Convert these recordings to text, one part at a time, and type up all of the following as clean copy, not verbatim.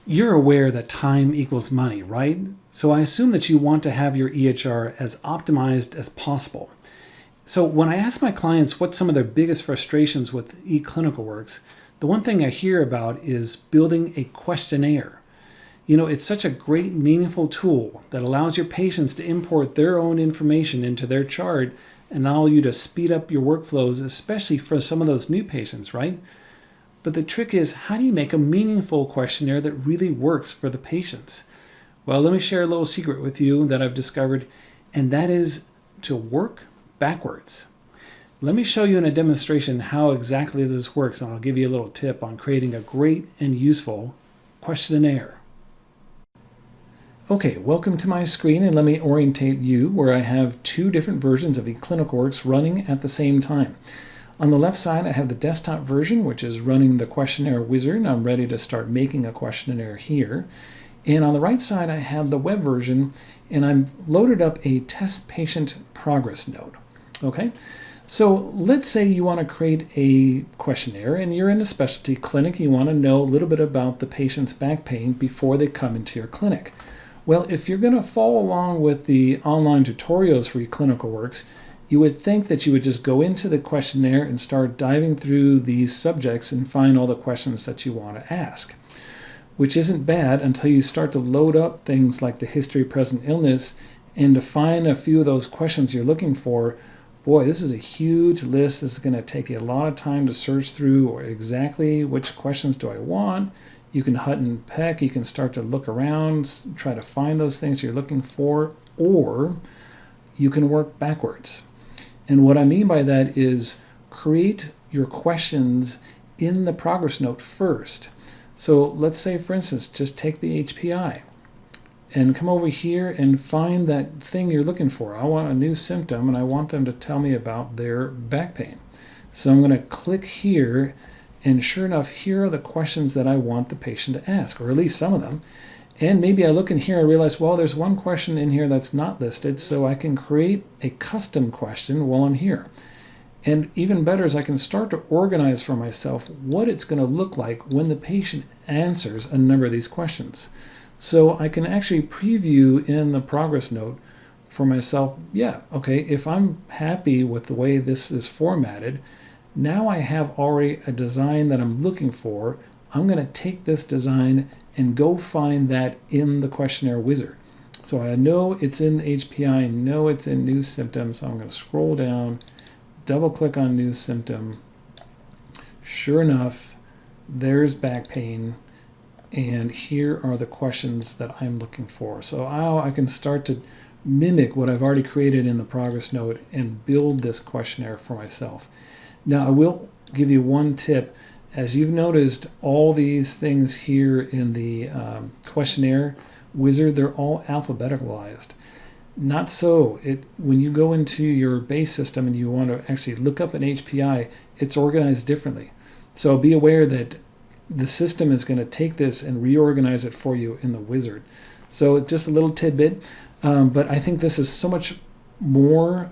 You're aware that time equals money, right? So I assume that you want to have your EHR as optimized as possible. So when I ask my clients what some of their biggest frustrations with eClinicalWorks, the one thing I hear about is building a questionnaire. You know, it's such a great, meaningful tool that allows your patients to import their own information into their chart and allow you to speed up your workflows, especially for some of those new patients, right? But the trick is, how do you make a meaningful questionnaire that really works for the patients? Well, let me share a little secret with you that I've discovered, and that is to work backwards. Let me show you in a demonstration how exactly this works, and I'll give you a little tip on creating a great and useful questionnaire. Okay, welcome to my screen, and let me orientate you where I have two different versions of eClinicalWorks running at the same time. On the left side, I have the desktop version, which is running the questionnaire wizard. I'm ready to start making a questionnaire here. And on the right side, I have the web version, and I've loaded up a test patient progress note. Okay, so let's say you want to create a questionnaire, and you're in a specialty clinic. You want to know a little bit about the patient's back pain before they come into your clinic. Well, if you're going to follow along with the online tutorials for eClinicalWorks, you would think that you would just go into the questionnaire and start diving through these subjects and find all the questions that you want to ask, which isn't bad until you start to load up things like the history, present illness, and to find a few of those questions you're looking for. Boy, this is a huge list. This is going to take you a lot of time to search through or exactly which questions do I want. You can hunt and peck. You can start to look around, try to find those things you're looking for, or you can work backwards. And what I mean by that is create your questions in the progress note first. So let's say, for instance, just take the HPI and come over here and find that thing you're looking for. I want a new symptom, and I want them to tell me about their back pain. So I'm going to click here, and sure enough, here are the questions that I want the patient to ask, or at least some of them. And maybe I look in here and realize, well, there's one question in here that's not listed, so I can create a custom question while I'm here. And even better is I can start to organize for myself what it's going to look like when the patient answers a number of these questions. So I can actually preview in the progress note for myself, yeah, okay, if I'm happy with the way this is formatted, now I have already a design that I'm looking for. I'm going to take this design and go find that in the questionnaire wizard. So I know it's in the HPI, I know it's in new symptoms, so I'm going to scroll down, double click on new symptom. Sure enough, there's back pain, and here are the questions that I'm looking for. So now I can start to mimic what I've already created in the progress note and build this questionnaire for myself. Now I will give you one tip. As you've noticed, all these things here in the questionnaire wizard, they're all alphabeticalized. Not so. When you go into your base system and you want to actually look up an HPI, it's organized differently. So be aware that the system is going to take this and reorganize it for you in the wizard. So just a little tidbit, but I think this is so much more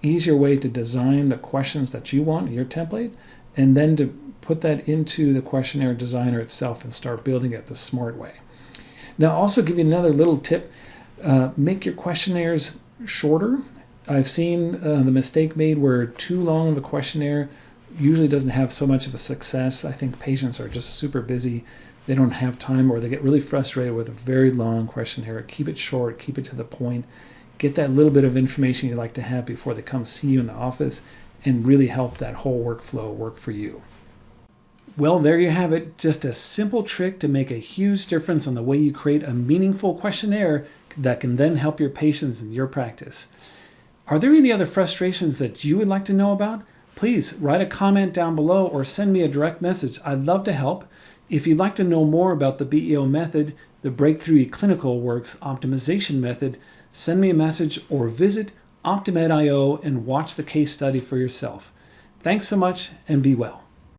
easier way to design the questions that you want in your template, and then to put that into the questionnaire designer itself and start building it the smart way. Now, I'll also give you another little tip. Make your questionnaires shorter. I've seen the mistake made where too long of a questionnaire usually doesn't have so much of a success. I think patients are just super busy. They don't have time, or they get really frustrated with a very long questionnaire. Keep it short, keep it to the point. Get that little bit of information you'd like to have before they come see you in the office, and really help that whole workflow work for you. Well, there you have it. Just a simple trick to make a huge difference on the way you create a meaningful questionnaire that can then help your patients in your practice. Are there any other frustrations that you would like to know about? Please write a comment down below or send me a direct message. I'd love to help. If you'd like to know more about the BEO method, the Breakthrough eClinicalWorks optimization method, send me a message or visit Optimed.io and watch the case study for yourself. Thanks so much, and be well.